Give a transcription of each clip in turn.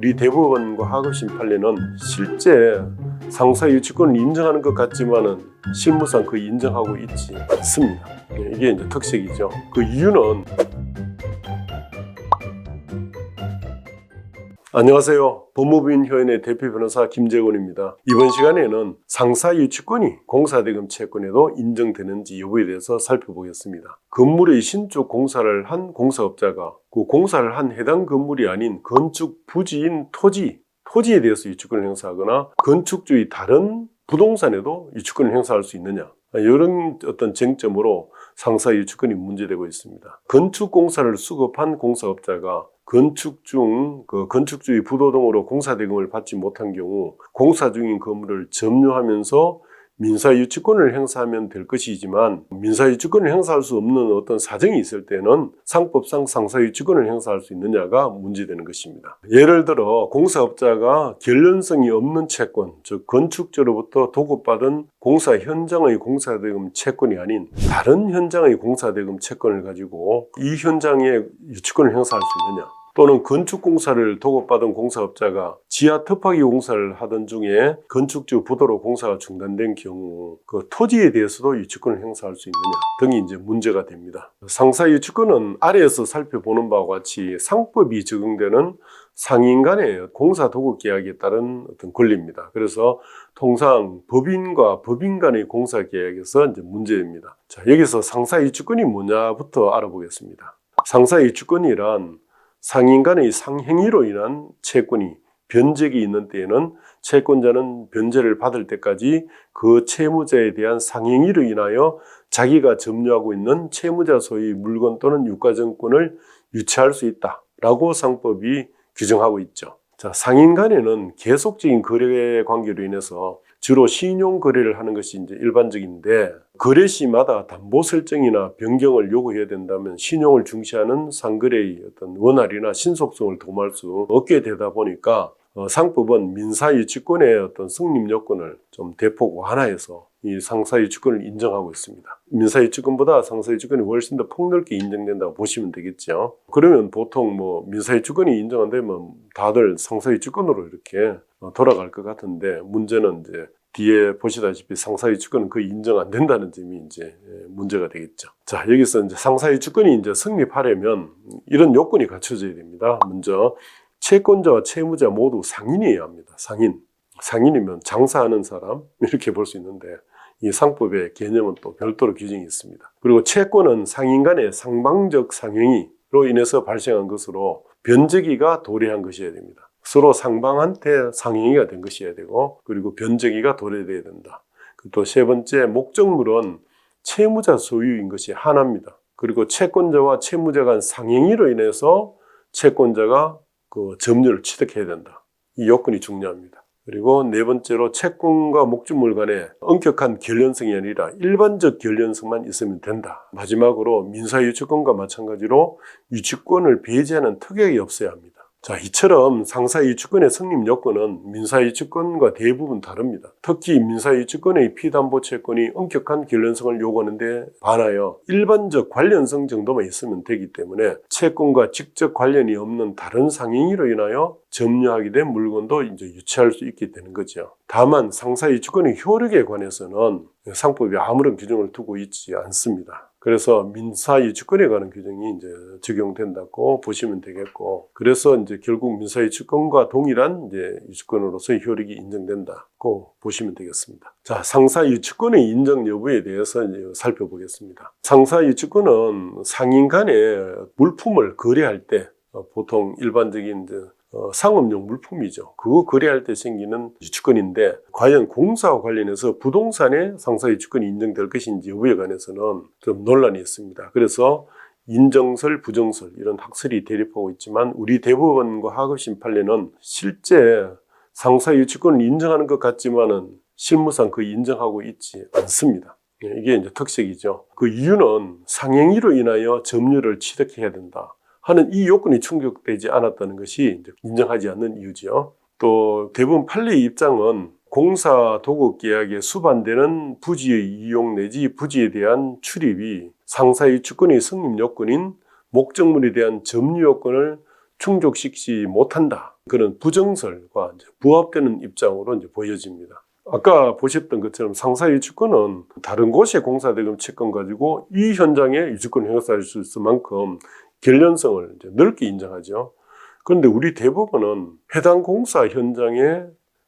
우리 대법원과 하급심 판례는 실제 상사유치권을 인정하는 것 같지만은 실무상 거의 인정하고 있지 않습니다. 이게 이제 특색이죠. 그 이유는 안녕하세요. 법무부인 효연의 대표 변호사 김재곤입니다. 이번 시간에는 상사유치권이 공사대금 채권에도 인정되는지 여부에 대해서 살펴보겠습니다. 건물의 신축 공사를 한 공사업자가 그 공사를 한 해당 건물이 아닌 건축 부지인 토지에 대해서 유치권을 행사하거나 건축주의 다른 부동산에도 유치권을 행사할 수 있느냐, 이런 어떤 쟁점으로 상사유치권이 문제되고 있습니다. 건축공사를 수급한 공사업자가 건축주의 부도 등으로 공사대금을 받지 못한 경우 공사 중인 건물을 점유하면서 민사유치권을 행사하면 될 것이지만 민사유치권을 행사할 수 없는 어떤 사정이 있을 때는 상법상 상사유치권을 행사할 수 있느냐가 문제되는 것입니다. 예를 들어 공사업자가 결련성이 없는 채권, 즉 건축주로부터 도급받은 공사 현장의 공사대금 채권이 아닌 다른 현장의 공사대금 채권을 가지고 이 현장에 유치권을 행사할 수 있느냐, 또는 건축공사를 도급받은 공사업자가 지하 터파기 공사를 하던 중에 건축주 부도로 공사가 중단된 경우 그 토지에 대해서도 유치권을 행사할 수 있느냐 등이 이제 문제가 됩니다. 상사유치권은 아래에서 살펴보는 바와 같이 상법이 적용되는 상인 간의 공사 도급 계약에 따른 어떤 권리입니다. 그래서 통상 법인과 법인 간의 공사 계약에서 이제 문제입니다. 자, 여기서 상사유치권이 뭐냐부터 알아보겠습니다. 상사유치권이란 상인 간의 상행위로 인한 채권이 변제기 있는 때에는 채권자는 변제를 받을 때까지 그 채무자에 대한 상행위로 인하여 자기가 점유하고 있는 채무자 소유의 물건 또는 유가증권을 유치할 수 있다라고 상법이 규정하고 있죠. 자, 상인 간에는 계속적인 거래 관계로 인해서 주로 신용 거래를 하는 것이 이제 일반적인데, 거래 시마다 담보 설정이나 변경을 요구해야 된다면 신용을 중시하는 상거래의 어떤 원활이나 신속성을 도모할 수 없게 되다 보니까 상법은 민사유치권의 어떤 성립 요건을 좀 대폭 완화해서 이 상사유치권을 인정하고 있습니다. 민사유치권보다 상사유치권이 훨씬 더 폭넓게 인정된다고 보시면 되겠죠. 그러면 보통 민사유치권이 인정한다면 다들 상사유치권으로 이렇게 돌아갈 것 같은데, 문제는 이제 뒤에 보시다시피 상사유치권은 거의 인정 안 된다는 점이 이제 문제가 되겠죠. 자, 여기서 이제 상사유치권이 이제 성립하려면 이런 요건이 갖춰져야 됩니다. 먼저 채권자와 채무자 모두 상인이어야 합니다. 상인이면 장사하는 사람 이렇게 볼 수 있는데, 이 상법의 개념은 또 별도로 규정이 있습니다. 그리고 채권은 상인 간의 상방적 상행위로 인해서 발생한 것으로 변제기가 도래한 것이어야 됩니다. 서로 상방한테 상행위가 된 것이어야 되고, 그리고 변제기가 도래돼야 된다. 또 세 번째, 목적물은 채무자 소유인 것이 하나입니다. 그리고 채권자와 채무자 간 상행위로 인해서 채권자가 그 점유를 취득해야 된다. 이 요건이 중요합니다. 그리고 네 번째로, 채권과 목적물 간에 엄격한 결련성이 아니라 일반적 결련성만 있으면 된다. 마지막으로, 민사유치권과 마찬가지로 유치권을 배제하는 특약이 없어야 합니다. 자, 이처럼 상사유치권의 성립 요건은 민사유치권과 대부분 다릅니다. 특히 민사유치권의 피담보 채권이 엄격한 결련성을 요구하는 데 반하여 일반적 관련성 정도만 있으면 되기 때문에 채권과 직접 관련이 없는 다른 상행위로 인하여 점유하게 된 물건도 이제 유치할 수 있게 되는 거죠. 다만 상사유치권의 효력에 관해서는 상법이 아무런 규정을 두고 있지 않습니다. 그래서 민사유치권에 관한 규정이 이제 적용된다고 보시면 되겠고, 그래서 이제 결국 민사유치권과 동일한 이제 유치권으로서의 효력이 인정된다고 보시면 되겠습니다. 자, 상사유치권의 인정 여부에 대해서 이제 살펴보겠습니다. 상사유치권은 상인 간의 물품을 거래할 때 보통 일반적인 이제 상업용 물품이죠. 그거 거래할 때 생기는 유치권인데, 과연 공사와 관련해서 부동산의 상사유치권이 인정될 것인지 여부에 관해서는 좀 논란이 있습니다. 그래서 인정설, 부정설 이런 학설이 대립하고 있지만, 우리 대법원과 하급심 판례는 실제 상사유치권을 인정하는 것 같지만은 실무상 거의 인정하고 있지 않습니다. 이게 이제 특색이죠. 그 이유는 상행위로 인하여 점유를 취득해야 된다 하는 이 요건이 충족되지 않았다는 것이 인정하지 않는 이유죠. 또 대부분 판례의 입장은 공사 도급 계약에 수반되는 부지의 이용 내지 부지에 대한 출입이 상사유치권의 성립 요건인 목적물에 대한 점유 요건을 충족시키지 못한다. 그런 부정설과 이제 부합되는 입장으로 이제 보여집니다. 아까 보셨던 것처럼 상사유치권은 다른 곳의 공사대금 채권 가지고 이 현장에 유치권을 행사할 수 있을 만큼 결련성을 이제 넓게 인정하죠. 그런데 우리 대법원은 해당 공사 현장에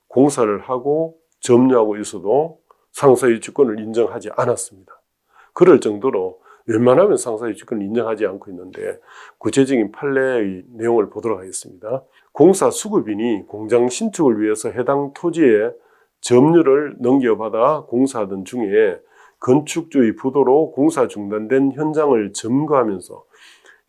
공사를 하고 점유하고 있어도 상사유치권을 인정하지 않았습니다. 그럴 정도로 웬만하면 상사유치권을 인정하지 않고 있는데 구체적인 판례의 내용을 보도록 하겠습니다. 공사 수급인이 공장 신축을 위해서 해당 토지에 점유를 넘겨받아 공사하던 중에 건축주의 부도로 공사 중단된 현장을 점거하면서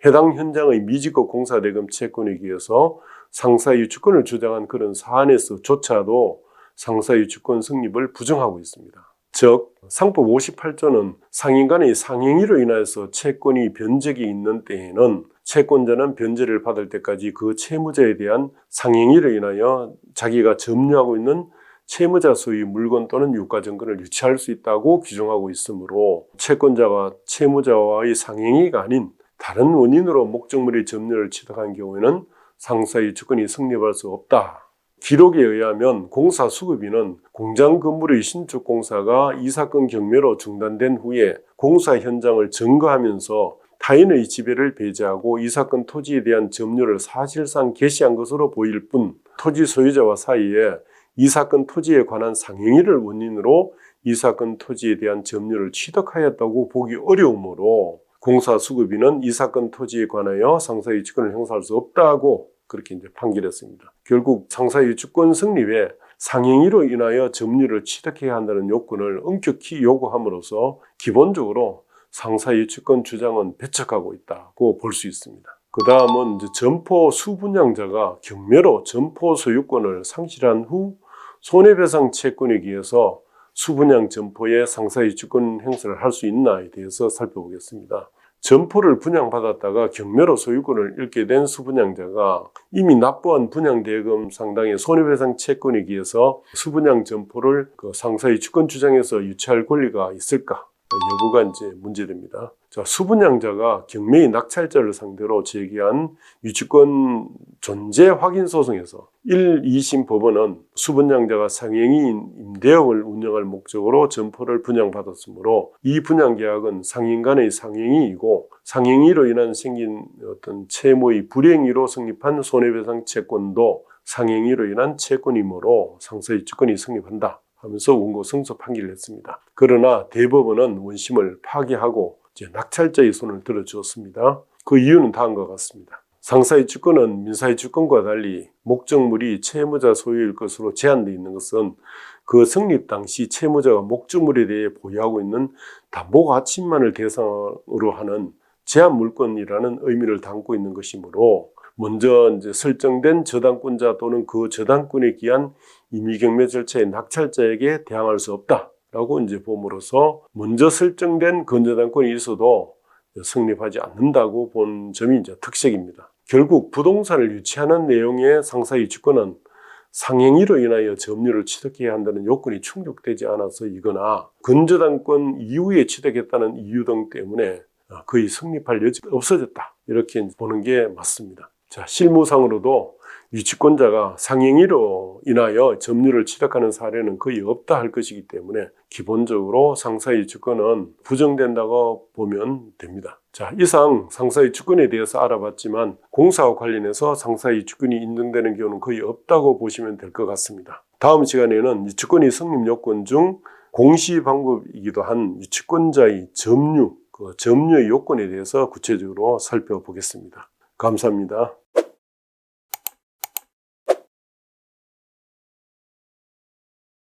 해당 현장의 미지급 공사대금 채권에 의해서 상사유치권을 주장한 그런 사안에서조차도 상사유치권 성립을 부정하고 있습니다. 즉 상법 58조는 상인 간의 상행위로 인하여서 채권이 변적이 있는 때에는 채권자는 변제를 받을 때까지 그 채무자에 대한 상행위로 인하여 자기가 점유하고 있는 채무자 소유의 물건 또는 유가증권을 유치할 수 있다고 규정하고 있으므로 채권자가 채무자와의 상행위가 아닌 다른 원인으로 목적물의 점유를 취득한 경우에는 상사유치권이 성립할 수 없다. 기록에 의하면 공사 수급인은 공장 건물의 신축 공사가 이 사건 경매로 중단된 후에 공사 현장을 점거하면서 타인의 지배를 배제하고 이 사건 토지에 대한 점유를 사실상 개시한 것으로 보일 뿐 토지 소유자와 사이에 이 사건 토지에 관한 상행위를 원인으로 이 사건 토지에 대한 점유를 취득하였다고 보기 어려우므로 공사 수급인은 이 사건 토지에 관하여 상사유치권을 행사할 수 없다고 그렇게 이제 판결했습니다. 결국 상사유치권 성립에 상행위로 인하여 점유를 취득해야 한다는 요건을 엄격히 요구함으로써 기본적으로 상사유치권 주장은 배척하고 있다고 볼 수 있습니다. 그 다음은 이제 점포 수분양자가 경매로 점포 소유권을 상실한 후 손해배상 채권에 의해서 수분양 점포에 상사유치권 행사를 할 수 있나에 대해서 살펴보겠습니다. 점포를 분양받았다가 경매로 소유권을 잃게 된 수분양자가 이미 납부한 분양대금 상당의 손해배상 채권에 의해서 수분양 점포를 상사유치권 주장에서 유치할 권리가 있을까? 여부가 이제 문제됩니다. 자, 수분양자가 경매의 낙찰자를 상대로 제기한 유치권 존재 확인 소송에서 1, 2심 법원은 수분양자가 상행위인 임대업을 운영할 목적으로 점포를 분양받았으므로 이 분양계약은 상인 간의 상행위이고 상행위로 인한 생긴 어떤 채무의 불이행위로 성립한 손해배상 채권도 상행위로 인한 채권이므로 상사유치권이 성립한다 하면서 원고 승소 판결을 했습니다. 그러나 대법원은 원심을 파기하고 이제 낙찰자의 손을 들어주었습니다. 그 이유는 다음과 같습니다. 상사유치권은 민사유치권과 달리 목적물이 채무자 소유일 것으로 제한되어 있는 것은 그 성립 당시 채무자가 목적물에 대해 보유하고 있는 담보 가치만을 대상으로 하는 제한 물건이라는 의미를 담고 있는 것이므로 먼저 이제 설정된 저당권자 또는 그 저당권에 기한 임의경매 절차의 낙찰자에게 대항할 수 없다라고 이제 봄으로써 먼저 설정된 건저당권이 있어도 성립하지 않는다고 본 점이 이제 특색입니다. 결국 부동산을 유치하는 내용의 상사유치권은 상행위로 인하여 점유를 취득해야 한다는 요건이 충족되지 않아서이거나 건저당권 이후에 취득했다는 이유 등 때문에 거의 성립할 여지가 없어졌다. 이렇게 보는 게 맞습니다. 자, 실무상으로도 유치권자가 상행위로 인하여 점유를 취득하는 사례는 거의 없다 할 것이기 때문에 기본적으로 상사유치권은 부정된다고 보면 됩니다. 자, 이상 상사유치권에 대해서 알아봤지만 공사와 관련해서 상사유치권이 인정되는 경우는 거의 없다고 보시면 될 것 같습니다. 다음 시간에는 유치권의 성립 요건 중 공시 방법이기도 한 유치권자의 점유의 요건에 대해서 구체적으로 살펴보겠습니다. 감사합니다.